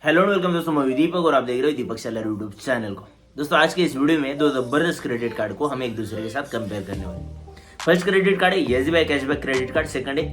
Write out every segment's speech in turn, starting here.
Hello and welcome दोस्तों, मैं दीपक और आप देख रहे हो दीपक सेलर यूट्यूब चैनल को। दोस्तों आज के इस वीडियो में दो जबरदस्त क्रेडिट कार्ड को हम एक दूसरे के साथ कंपेयर करने वाले हैं। फर्स्ट क्रेडिट कार्ड है SBI cashback credit card, second है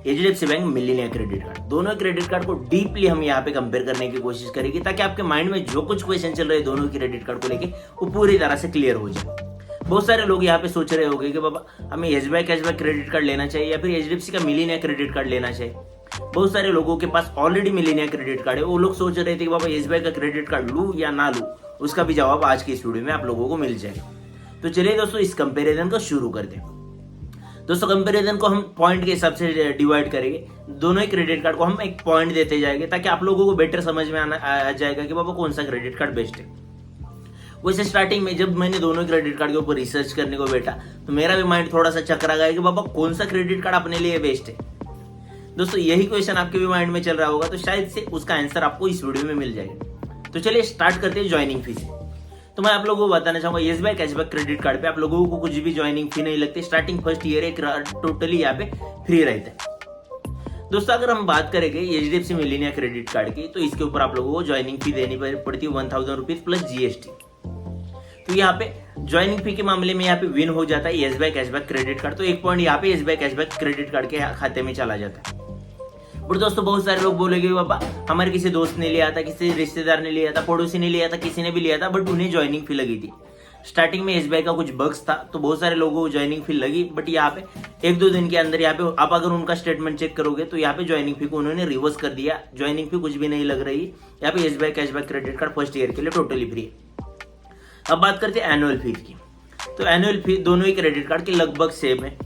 HDFC bank millionaire credit card. दोनों क्रेडिट कार्ड को डीपली हम यहाँ पे कंपेयर करने की कोशिश करेंगे ताकि आपके माइंड में जो कुछ क्वेश्चन चल रहे हैं दोनों क्रेडिट कार्ड को लेके वो पूरी तरह से क्लियर हो जाए। बहुत सारे लोग यहाँ पे सोच रहे होंगे कि बाबा हमें एसबीआई कैशबैक क्रेडिट कार्ड लेना चाहिए या फिर एचडीएफसी का मिलेनियर क्रेडिट कार्ड लेना चाहिए। बहुत सारे लोगों के पास ऑलरेडी मिलेनियर क्रेडिट कार्ड है, वो लोग सोच रहे थे कि बाबा एसबीआई का क्रेडिट कार्ड लूं या ना लूं। उसका भी जवाब आज की इस वीडियो में आप लोगों को मिल जाएगा। तो चलिए दोस्तों इस कंपैरिजन को शुरू करते हैं। दोस्तों कंपैरिजन को हम पॉइंट के हिसाब से डिवाइड करेंगे। दोनों ही क्रेडिट कार्ड को हम एक पॉइंट देते जाएंगे ताकि आप लोगों को बेटर समझ में आ जाएगा कि बाबा कौन सा क्रेडिट कार्ड बेस्ट है। वैसे स्टार्टिंग में जब मैंने दोनों क्रेडिट कार्ड के ऊपर रिसर्च करने को बैठा तो मेरा भी माइंड थोड़ा सा चकरा गया कि बाबा कौन सा क्रेडिट कार्ड अपने लिए बेस्ट है। दोस्तों यही क्वेश्चन आपके भी माइंड में चल रहा होगा, तो शायद से उसका आंसर आपको इस वीडियो में मिल जाएगा। तो चलिए स्टार्ट करते हैं ज्वाइनिंग फी से। तो मैं आप लोगों को बताना चाहूंगा एसबीआई कैशबैक क्रेडिट कार्ड पे आप लोगों को कुछ भी ज्वाइनिंग फी नहीं लगती। स्टार्टिंग फर्स्ट ईयर एक टोटली यहाँ पे फ्री रहता है। दोस्तों अगर हम बात करेंगे एचडीएफसी मिलेनियर क्रेडिट कार्ड की तो इसके ऊपर आप लोगों को ज्वाइनिंग फी देनी पड़ती है 1000 रुपीज प्लस जीएसटी। तो यहाँ पे ज्वाइनिंग फी के मामले में यहाँ पे विन हो जाता है एसबीआई कैशबैक क्रेडिट कार्ड, तो एक पॉइंट यहाँ पे एसबीआई कैशबैक क्रेडिट कार्ड के खाते में चला जाता है। बट दोस्तों बहुत सारे लोग बोलेंगे बाबा हमारे किसी दोस्त ने लिया था, किसी रिश्तेदार ने लिया था, पड़ोसी ने लिया था, किसी ने भी लिया था, बट उन्हें ज्वाइनिंग फी लगी थी। स्टार्टिंग में एसबीआई का कुछ बग्स था तो बहुत सारे लोगों को ज्वाइनिंग फी लगी, बट यहाँ पे एक दो दिन के अंदर यहाँ पे आप अगर उनका स्टेटमेंट चेक करोगे तो यहाँ पे ज्वाइनिंग फी को उन्होंने रिवर्स कर दिया। ज्वाइनिंग फी कुछ भी नहीं लग रही। यहाँ पे SBI cashback credit card first year के लिए टोटली फ्री है। अब बात करते हैं एनुअल फी की। तो एनुअल फी दोनों ही क्रेडिट कार्ड के लगभग सेम है।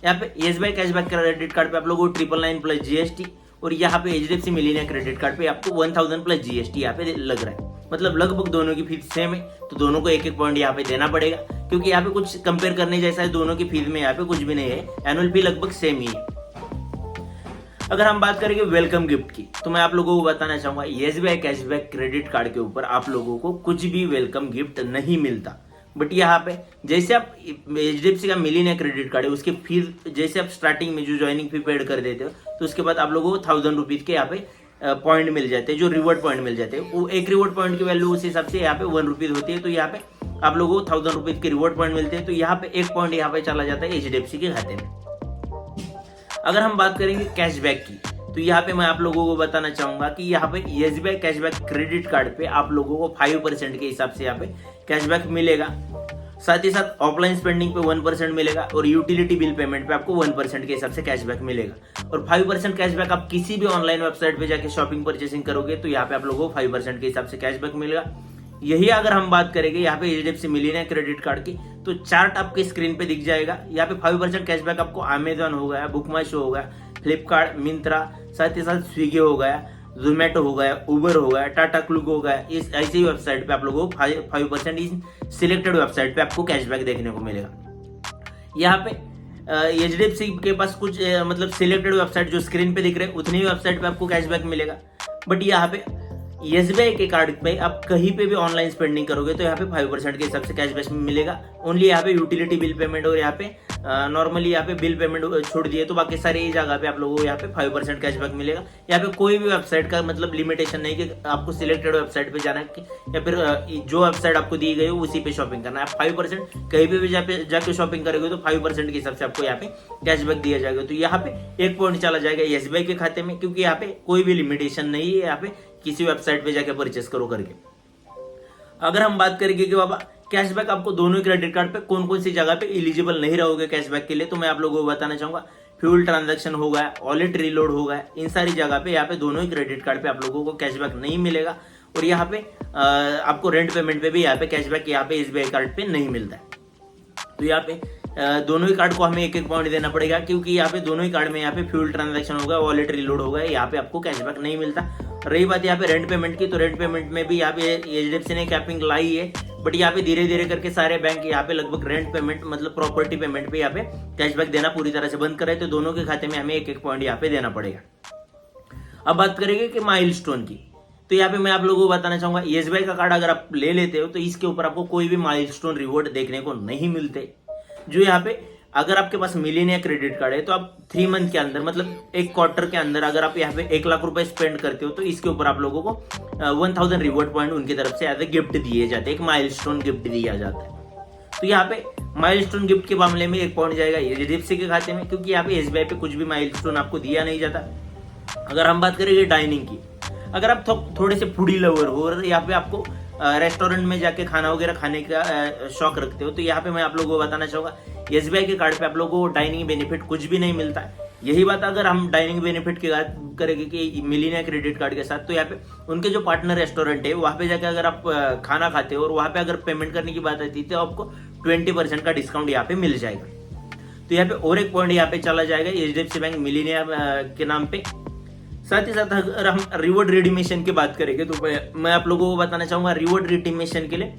यहाँ पे एसबीआई कैशबैक क्रेडिट कार्ड पे आप लोगों को 999 प्लस जीएसटी और यहाँ पे एचडीएफसी मिलेनियर क्रेडिट कार्ड पे आपको 1000 प्लस जीएसटी यहाँ पे लग रहा है। मतलब लगभग दोनों की फीस सेम है, तो दोनों को एक एक पॉइंट यहाँ पे देना पड़ेगा क्योंकि यहाँ पे कुछ कंपेयर करने जैसा है दोनों की फीस में यहाँ पे कुछ भी नहीं है। एनुअल फी लगभग सेम ही है। अगर हम बात करेंगे वेलकम गिफ्ट की तो मैं आप लोगों को बताना चाहूंगा एसबीआई कैशबैक क्रेडिट कार्ड के ऊपर आप लोगों को कुछ भी वेलकम गिफ्ट नहीं मिलता। बट यहाँ पे जैसे आप एचडीएफसी का मिलेनियर क्रेडिट कार्ड है उसकी फीस जैसे आप स्टार्टिंग में जो ज्वाइनिंग फी पेड कर देते हो तो उसके बाद आप लोगों को 1000 रुपीज के यहाँ पे पॉइंट मिल जाते हैं, जो रिवॉर्ड पॉइंट मिल जाते हैं। वो एक रिवॉर्ड पॉइंट की वैल्यू उस हिसाब से यहाँ पे 1 रुपीज होती है, तो यहाँ पे आप लोगों को 1000 रुपीज के रिवॉर्ड पॉइंट मिलते हैं। तो यहाँ पे एक पॉइंट यहाँ पे चला जाता है एचडीएफसी के खाते में। अगर हम बात करेंगे कैशबैक की तो यहाँ पे मैं आप लोगों को बताना चाहूंगा कि यहाँ पे एसबीआई कैशबैक क्रेडिट कार्ड पे आप लोगों को 5% के हिसाब से यहाँ पे कैशबैक मिलेगा। साथ ही साथ ऑफलाइन स्पेंडिंग पे 1% मिलेगा और यूटिलिटी बिल पेमेंट पे आपको 1% के हिसाब से कैशबैक मिलेगा। और 5% कैशबैक आप किसी भी ऑनलाइन वेबसाइट पे जाके शॉपिंग परचेसिंग करोगे तो यहाँ पे आप लोगों को 5% के हिसाब से कैशबैक मिलेगा। यही अगर हम बात करेंगे यहाँ पे एचडीएफसी मिलेनियर क्रेडिट कार्ड की तो चार्ट आपके स्क्रीन पे दिख जाएगा। यहाँ पे 5% कैशबैक आपको अमेजॉन हो गया, बुक माई शो हो गया, फ्लिपकार्ट, मिंत्रा, साथ ही साथ स्विगी हो गया, जोमेटो हो गया, उबर हो गया, टाटा क्लिक हो गया, इस ऐसी वेबसाइट पे आप लोगों को 5% इस सिलेक्टेड वेबसाइट पे आपको कैशबैक देखने को मिलेगा। यहाँ पे एचडीएफसी के पास कुछ मतलब सिलेक्टेड वेबसाइट जो स्क्रीन पे दिख रहे हैं उतनी ही वेबसाइट पे आपको कैशबैक मिलेगा। बट यहाँ पे एसबीआई के कार्ड पे आप कहीं पे भी ऑनलाइन स्पेंडिंग करोगे तो यहाँ पे 5% के हिसाब से कैशबैक मिलेगा। ओनली यहाँ पे यूटिलिटी बिल पेमेंट और यहाँ पे नॉर्मली यहाँ पे बिल पेमेंट छोड़ दिए तो बाकी सारी जगह पे आप लोगों को यहाँ पे 5% कैशबैक मिलेगा। यहाँ पे कोई भी वेबसाइट का मतलब लिमिटेशन नहीं कि आपको सिलेक्टेड वेबसाइट पे जाना है या फिर जो वेबसाइट आपको दी गई हो उसी पे शॉपिंग करना है। आप 5% कहीं पे भी जाके शॉपिंग करोगे तो 5% के हिसाब से आपको यहाँ पे कैशबैक दिया जाएगा। तो यहाँ पे एक पॉइंट चला जाएगा एसबीआई के खाते में क्योंकि यहाँ पे कोई भी लिमिटेशन नहीं है यहाँ पे किसी वेबसाइट पे जाके परचेस करो करके। अगर हम बात करेंगे कि बाबा कैशबैक आपको दोनों क्रेडिट कार्ड पे कौन कौन सी जगह पे एलिजिबल नहीं रहोगे कैशबैक के लिए, तो मैं आप लोगों को बताना चाहूंगा फ्यूल ट्रांजैक्शन हो गया, वॉलेट रीलोड हो गया, इन सारी जगह पे यहाँ पे दोनों ही क्रेडिट कार्ड पे आप लोगों को कैशबैक नहीं मिलेगा। और यहाँ पे आपको रेंट पेमेंट पे भी यहाँ पे कैशबैक यहाँ पे एसबीआई कार्ड पे नहीं मिलता है। तो यहाँ पे दोनों ही कार्ड को हमें एक एक पॉइंट देना पड़ेगा क्योंकि यहाँ पे दोनों ही कार्ड में यहाँ पे फ्यूल ट्रांजैक्शन होगा, वॉलेट रीलोड होगा, यहाँ पे आपको कैशबैक नहीं मिलता। रही बात यहाँ पे रेंट पेमेंट की तो रेंट पेमेंट में भी यहाँ पे एचडीएफसी ने कैपिंग लाई है, बट यहाँ पे धीरे धीरे करके सारे बैंक यहाँ पे लगभग रेंट पेमेंट मतलब प्रॉपर्टी पेमेंट पे यहाँ पे कैशबैक देना पूरी तरह से बंद करे, तो दोनों के खाते में हमें एक एक पॉइंट यहाँ पे देना पड़ेगा। अब बात करेंगे कि माइलस्टोन की, तो यहाँ पे मैं आप लोगों को बताना चाहूंगा एसबीआई का कार्ड अगर आप ले लेते हो तो इसके ऊपर आपको कोई भी माइलस्टोन रिवॉर्ड देखने को नहीं मिलते। जो यहाँ पे अगर आपके पास मिलीनियर क्रेडिट कार्ड है तो आप 3 मंथ के अंदर मतलब एक क्वार्टर के अंदर अगर आप यहाँ पे 1 लाख रुपए स्पेंड करते हो तो इसके ऊपर आप लोगों को 1000 रिवॉर्ड पॉइंट उनकी तरफ से एज ए गिफ्ट दिए जाते हैं, एक माइलस्टोन गिफ्ट दिया जाता है। तो यहाँ पे माइलस्टोन गिफ्ट के मामले में 1 पॉइंट जाएगा एचडीएफसी के खाते में, क्योंकि यहाँ पे एसबीआई पे कुछ भी माइलस्टोन आपको दिया नहीं जाता। अगर हम बात करेंगे डाइनिंग की, अगर आप थोड़े से फूडी लवर हो और यहाँ पे आपको रेस्टोरेंट में जाके खाना वगैरह खाने का शौक रखते हो, तो यहाँ पे मैं आप लोगों को बताना चाहूंगा एसबीआई के कार्ड पे आप लोगों को डाइनिंग बेनिफिट कुछ भी नहीं मिलता है। यही बात अगर हम डाइनिंग बेनिफिट की बात करेंगे कि मिलीनियर क्रेडिट कार्ड के साथ, तो यहाँ पे उनके जो पार्टनर रेस्टोरेंट है वहां पे जाकर अगर आप खाना खाते हो और वहां पे अगर पेमेंट करने की बात आती है तो आपको 20% का डिस्काउंट यहाँ पे मिल जाएगा। तो यहाँ पे और एक पॉइंट यहाँ पे चला जाएगा एचडीएफसी बैंक मिलीनियर के नाम पे। साथ ही साथ अगर हम रिवॉर्ड रिडीमेशन की बात करेंगे तो मैं आप लोगों को बताना चाहूंगा रिवॉर्ड रिडीमेशन के लिए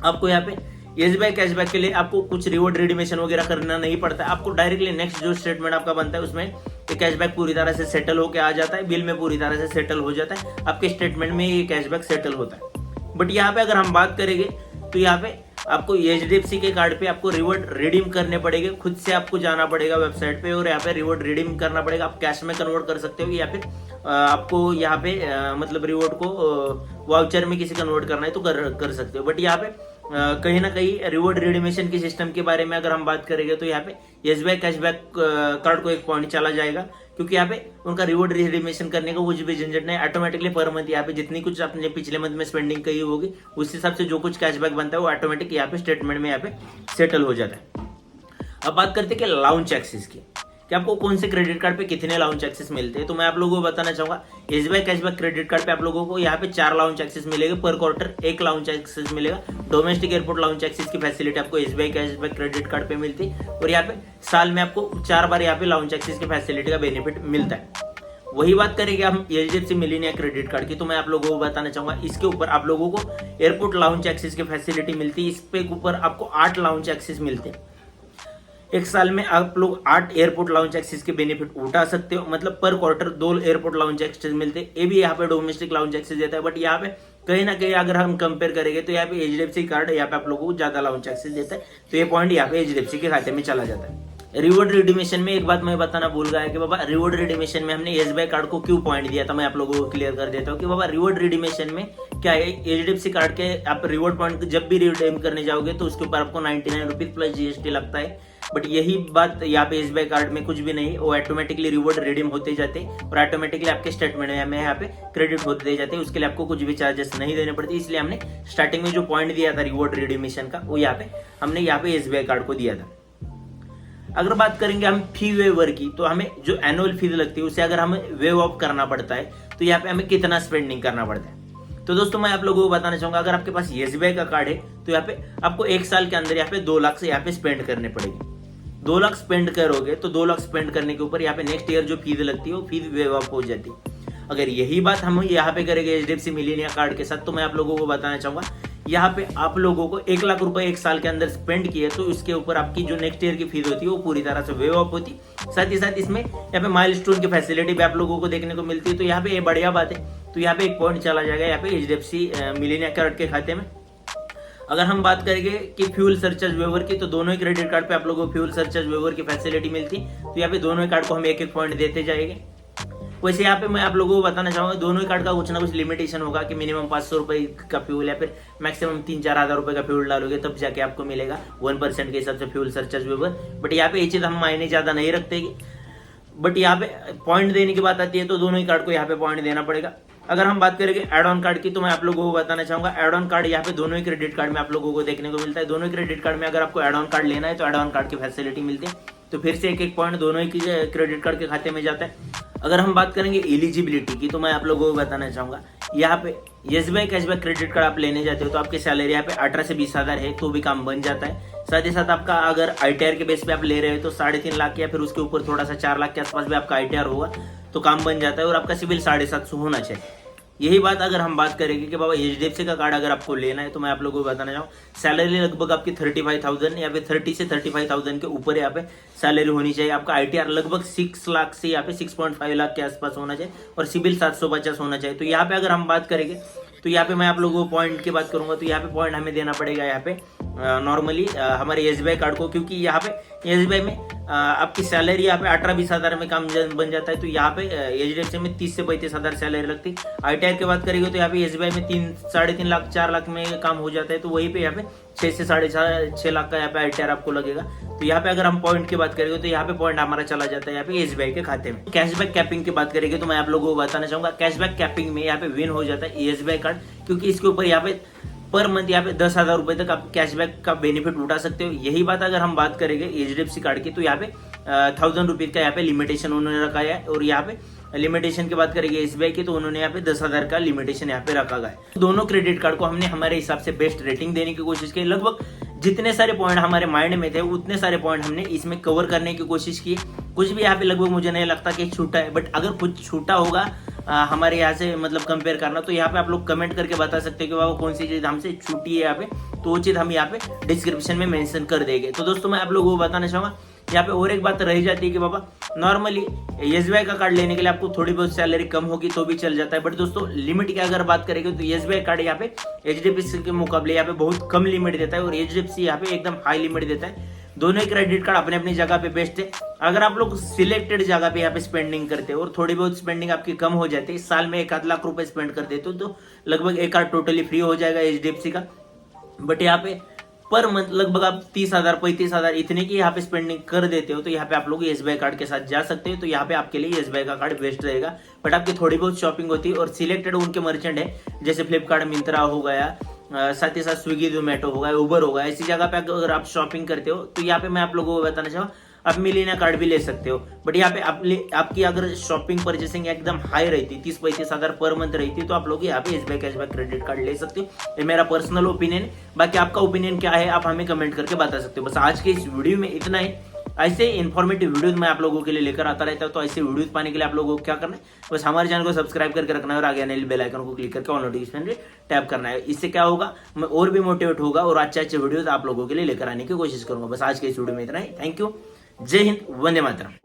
आपको यहाँ पे एसबीआई कैशबैक के लिए आपको कुछ रिवॉर्ड रिडीमेशन वगैरह करना नहीं पड़ता है। आपको डायरेक्टली नेक्स्ट जो स्टेटमेंट आपका बनता है उसमें ये कैशबैक पूरी तरह से सेटल होकर आ जाता है, बिल में पूरी तरह से सेटल हो जाता है, आपके स्टेटमेंट में ये कैशबैक सेटल होता है। बट यहाँ पे अगर हम बात करेंगे तो यहाँ पे आपको एचडीएफसी के कार्ड पे आपको रिवॉर्ड रिडीम करने पड़ेंगे, खुद से आपको जाना पड़ेगा वेबसाइट पे और यहाँ पे रिवॉर्ड रिडीम करना पड़ेगा। आप कैश में कन्वर्ट कर सकते हो या फिर आपको यहाँ पे मतलब रिवॉर्ड को वाउचर में किसी कन्वर्ट करना है तो कर सकते हो। बट यहाँ पे कहीं ना कहीं रिवॉर्ड रिडीमेशन के सिस्टम के बारे में अगर हम बात करेंगे तो यहाँ पे एसबीआई कैशबैक कार्ड को 1 पॉइंट चला जाएगा, क्योंकि यहाँ पे उनका रिवॉर्ड रिडीमेशन करने का कुछ भी झंझट नहीं, ऑटोमेटिकली पर मंथ यहाँ पे जितनी कुछ आपने पिछले मंथ में स्पेंडिंग की होगी उस हिसाब से जो कुछ कैशबैक बनता है वो ऑटोमेटिक यहाँ पे स्टेटमेंट में यहाँ पे सेटल हो जाता है। अब बात करते हैं कि लाउंज एक्सेस की, कि आपको कौन से क्रेडिट कार्ड पे कितने लाउंज एक्सेस मिलते हैं। तो मैं आप लोगों को बताना चाहूंगा एसबीआई कैशबैक क्रेडिट कार्ड पे आप लोगों को यहाँ पे 4 लाउंज एक्सेस मिलेगा, पर क्वार्टर 1 लाउंज एक्सेस मिलेगा। डोमेस्टिक एयरपोर्ट लाउंज एक्सेस की फैसिलिटी आपको एसबीआई कैशबैक क्रेडिट कार्ड पे मिलती है और यहाँ पे साल में आपको 4 बार यहाँ पे लाउंज एक्सेस की फैसिलिटी का बेनिफिट मिलता है। वही बात करेंगे हम एचडीएफसी मिलीनियर क्रेडिट कार्ड की, तो मैं आप लोगों को बताना चाहूंगा इसके ऊपर आप लोगों को एयरपोर्ट लाउंज एक्सेस की फैसिलिटी मिलती है। इस पे ऊपर आपको 8 लाउंज एक्सेस मिलते हैं। एक साल में आप लोग 8 एयरपोर्ट लाउंज एक्सेस के बेनिफिट उठा सकते हो, मतलब पर क्वार्टर 2 एयरपोर्ट लाउंज एक्सेस मिलते हैं। ये भी यहाँ पे डोमेस्टिक लाउंज एक्सेस देता है, बट यहाँ पे कहीं ना कहीं अगर हम कंपेयर करेंगे तो यहाँ पे एचडीएफसी कार्ड यहाँ पे आप लोगों को ज्यादा लाउंज एक्सेस देता है, तो ये पॉइंट यहाँ पे एचडीएफसी के खाते में चला जाता है। रिवॉर्ड रिडीमेशन में एक बात मैं बताना भूल गया कि बाबा रिवॉर्ड रिडीमेशन में हमने एसबीआई कार्ड को क्यों पॉइंट दिया था, मैं आप लोगों को क्लियर कर देता हूँ कि बाबा रिवॉर्ड रिडीमेशन में क्या है, एचडीएफसी कार्ड के आप रिवॉर्ड पॉइंट जब भी रिडीम करने जाओगे तो उसके ऊपर आपको 99 रुपीज प्लस जीएसटी लगता है। बट यही बात यहाँ पे एसबीआई कार्ड में कुछ भी नहीं, वो ऑटोमेटिकली रिवॉर्ड रिडीम होते जाते और ऑटोमेटिकली आपके स्टेटमेंट में यहाँ पे क्रेडिट होते जाते हैं। उसके लिए आपको कुछ भी चार्जेस नहीं देने पड़ते, इसलिए हमने स्टार्टिंग में जो पॉइंट दिया था रिवॉर्ड रिडीमेशन का वो यहाँ पे हमने यहाँ पे एसबीआई कार्ड को दिया था। अगर बात करेंगे हम फी वेवर की, तो हमें जो एनुअल फीस लगती है उसे अगर हमें वेव ऑफ करना पड़ता है तो यहाँ पे हमें कितना स्पेंडिंग करना पड़ता है। तो दोस्तों मैं आप लोगों को बताना चाहूंगा अगर आपके पास एसबीआई का कार्ड है तो यहाँ पे आपको 1 साल के अंदर यहाँ पे 2 लाख से यहाँ पे स्पेंड करने पड़ेगी। 2 लाख स्पेंड करोगे तो 2 लाख स्पेंड करने के ऊपर यहाँ पे नेक्स्ट ईयर जो फीस लगती है वो फीस वेव ऑफ हो जाती है। अगर यही बात हम यहाँ पे करेंगे एचडीएफसी मिलीनियर कार्ड के साथ, तो मैं आप लोगों को बताना चाहूंगा यहाँ पे आप लोगों को 1 लाख रुपए 1 साल के अंदर स्पेंड किए तो उसके ऊपर आपकी जो नेक्स्ट ईयर की फीस होती है वो पूरी तरह से वेव ऑफ होती। साथ ही साथ इसमें यहाँ पे माइलस्टोन की फैसिलिटी भी आप लोगों को देखने को मिलती है, तो यहाँ पे ये बढ़िया बात है। तो यहाँ पे 1 पॉइंट चला जाएगा यहाँ पे एचडीएफसी मिलीनियर कार्ड के खाते में। अगर हम बात करेंगे कि फ्यूल सरचार्ज वेवर की, तो दोनों ही क्रेडिट कार्ड पे आप लोगों को फ्यूल सरचार्ज वेवर की फैसिलिटी मिलती, तो यहाँ पे दोनों ही कार्ड को हम 1-1 पॉइंट देते जाएंगे। वैसे यहाँ पे मैं आप लोगों को बताना चाहूंगा दोनों ही कार्ड का कुछ ना कुछ लिमिटेशन होगा कि मिनिमम 500 रुपए का फ्यूल या फिर मैक्सिमम 3-4 हज़ार रुपए का फ्यूल डालोगे तब जाके आपको मिलेगा 1% के हिसाब से फ्यूल सरचार्ज वेवर। बट यहाँ पे ये चीज हम मायने ज्यादा नहीं रखते, बट यहाँ पे पॉइंट देने की बात आती है तो दोनों ही कार्ड को यहाँ पे पॉइंट देना पड़ेगा। अगर हम बात करेंगे एड ऑन कार्ड की, तो मैं आप लोगों को बताना चाहूंगा एड ऑन कार्ड यहाँ पे दोनों ही क्रेडिट कार्ड में आप लोगों को देखने को मिलता है। दोनों ही क्रेडिट कार्ड में अगर आपको एड ऑन कार्ड लेना है तो एड ऑन कार्ड की फैसिलिटी मिलती है, तो फिर से 1-1 पॉइंट दोनों ही क्रेडिट कार्ड के खाते में जाता है। अगर हम बात करेंगे एलिजिबिलिटी की, तो मैं आप लोगों को बताना चाहूंगा यहाँ पे एसबीआई कैशबैक क्रेडिट कार्ड आप लेने जाते हो तो आपकी सैलरी यहाँ पे 18 से 20 हज़ार है तो भी काम बन जाता है। साथ ही साथ आपका अगर आईटीआर के बेस पे आप ले रहे हो तो 3.5 लाख या फिर उसके ऊपर थोड़ा सा 4 लाख के आसपास भी आपका आईटीआर होगा तो काम बन जाता है और आपका सिविल 750 होना चाहिए। यही बात अगर हम बात करेंगे कि बाबा एचडीएफसी का कार्ड अगर आपको लेना है तो मैं आप लोगों को बताना चाहूँ सैलरी लगभग आपकी 35,000 या फिर 30 से 35,000 के ऊपर यहाँ पे सैलरी होनी चाहिए। आपका आईटीआर लगभग 6 लाख से यहाँ पे 6.5 लाख के आसपास होना चाहिए और सिविल 750 होना चाहिए। तो यहाँ पे अगर हम बात करेंगे तो यहाँ पे मैं आप लोगों को पॉइंट की बात करूंगा तो यहाँ पे पॉइंट हमें देना पड़ेगा यहाँ पे नॉर्मली हमारे SBI कार्ड को, क्योंकि यहाँ पे SBI में आपकी सैलरी यहाँ पे 18-20 हज़ार में काम बन जाता है, तो यहाँ पे HDFC में 30 से 35 हज़ार सैलरी लगती। ITR की बात करेंगे तो यहाँ पे SBI में 3-3.5 लाख 4 लाख में काम हो जाता है, तो वहीं पे यहाँ पे 6 से 6.5 लाख का यहाँ पे ITR आपको लगेगा। तो यहाँ पे अगर हम पॉइंट की बात करेंगे तो यहाँ पे पॉइंट हमारा चला जाता है यहाँ पे SBI के खाते में। कैशबैक कैपिंग की बात करेंगे तो मैं आप लोगों को बताना चाहूंगा, कैशबैक कैपिंग में यहाँ पे विन हो जाता है SBI कार्ड, क्योंकि इसके ऊपर यहाँ पे पर मंथ यहाँ पे 10,000 रुपए तक आप कैशबैक का बेनिफिट उठा सकते हो। यही बात अगर हम बात करेंगे HDFC कार्ड की, तो यहाँ पे 1000 रुपीज का यहाँ पे लिमिटेशन उन्होंने रखा है, और यहाँ पे लिमिटेशन की बात करेंगे SBI की तो उन्होंने यहाँ पे 10,000 का लिमिटेशन यहाँ पे रखा गया है। दोनों क्रेडिट कार्ड को हमने हमारे हिसाब से बेस्ट रेटिंग देने की कोशिश की। लगभग जितने सारे पॉइंट हमारे माइंड में थे उतने सारे पॉइंट हमने इसमें कवर करने की कोशिश की। कुछ भी यहाँ पे लगभग मुझे नहीं लगता कि छूटा है, बट अगर कुछ छूटा होगा हमारे यहाँ से मतलब कंपेयर करना, तो यहाँ पे आप लोग कमेंट करके बता सकते हैं कि बाबा कौन सी चीज हमसे छूटी है यहाँ पे, तो वो चीज हम यहाँ पे डिस्क्रिप्शन में मेंशन कर देंगे। तो दोस्तों मैं आप लोगों को बताना चाहूंगा, यहाँ पे और एक बात रह जाती है कि बाबा नॉर्मली SBI का कार्ड लेने के लिए आपको थोड़ी बहुत सैलरी कम होगी तो भी चल जाता है, बट दोस्तों लिमिट की अगर बात करेंगे तो SBI कार्ड यहाँ पे HDFC के मुकाबले यहाँ पे बहुत कम लिमिट देता है, और HDFC यहाँ पे एकदम हाई लिमिट देता है। दोनों ही क्रेडिट कार्ड अपने अपनी जगह पे बेस्ट है। अगर आप लोग सिलेक्टेड जगह पे यहाँ पे स्पेंडिंग करते हो और थोड़ी बहुत स्पेंडिंग आपकी कम हो जाती है, साल में 1-8 लाख रुपए स्पेंड कर देते हो तो लगभग एक कार्ड टोटली फ्री हो जाएगा HDFC का। बट यहाँ पे पर मंथ लगभग आप 30,000 35,000 इतने की यहाँ पे स्पेंडिंग कर देते हो, तो यहाँ पे आप लोग SBI कार्ड के साथ जा सकते हो। तो यहाँ पे आपके लिए SBI का कार्ड बेस्ट रहेगा, बट आपकी थोड़ी बहुत शॉपिंग होती है और सिलेक्टेड उनके मर्चेंट है, जैसे फ्लिपकार्ट मिंत्रा हो गया, साथ ही साथ स्विगी जोमेटो हो गया, उबर हो गया, ऐसी जगह पे अगर आप शॉपिंग करते हो तो यहाँ पे मैं आप लोगों को बताना चाहूँ आप मिलीनियर कार्ड भी ले सकते हो। बट यहाँ पे आपकी अगर शॉपिंग परचेसिंग एकदम हाई रहती 30-35 हज़ार पर मंथ रहती, तो आप लोग यहाँ पे SBI कैशबैक क्रेडिट कार्ड ले सकते हो। ये मेरा पर्सनल ओपिनियन है, बाकी आपका ओपिनियन क्या है आप हमें कमेंट करके बता सकते हो। बस आज के इस वीडियो में इतना ही। ऐसे इन्फॉर्मेटिव वीडियोज मैं आप लोगों के लिए लेकर आता रहता हूँ, तो ऐसे वीडियोज पाने के लिए आप लोगों को क्या करना है, बस हमारे चैनल को सब्सक्राइब करके रखना है और आगे आने वाले बेल आइकन को क्लिक करके ऑल नोटिफिकेशन पे टैप करना है। इससे क्या होगा, मैं और भी मोटिवेट होगा और अच्छे वीडियोज आप लोगों के लिए लेकर आने की कोशिश करूंगा। बस आज के इस वीडियो में इतना ही। थैंक यू, जय हिंद, वंदे मातरम।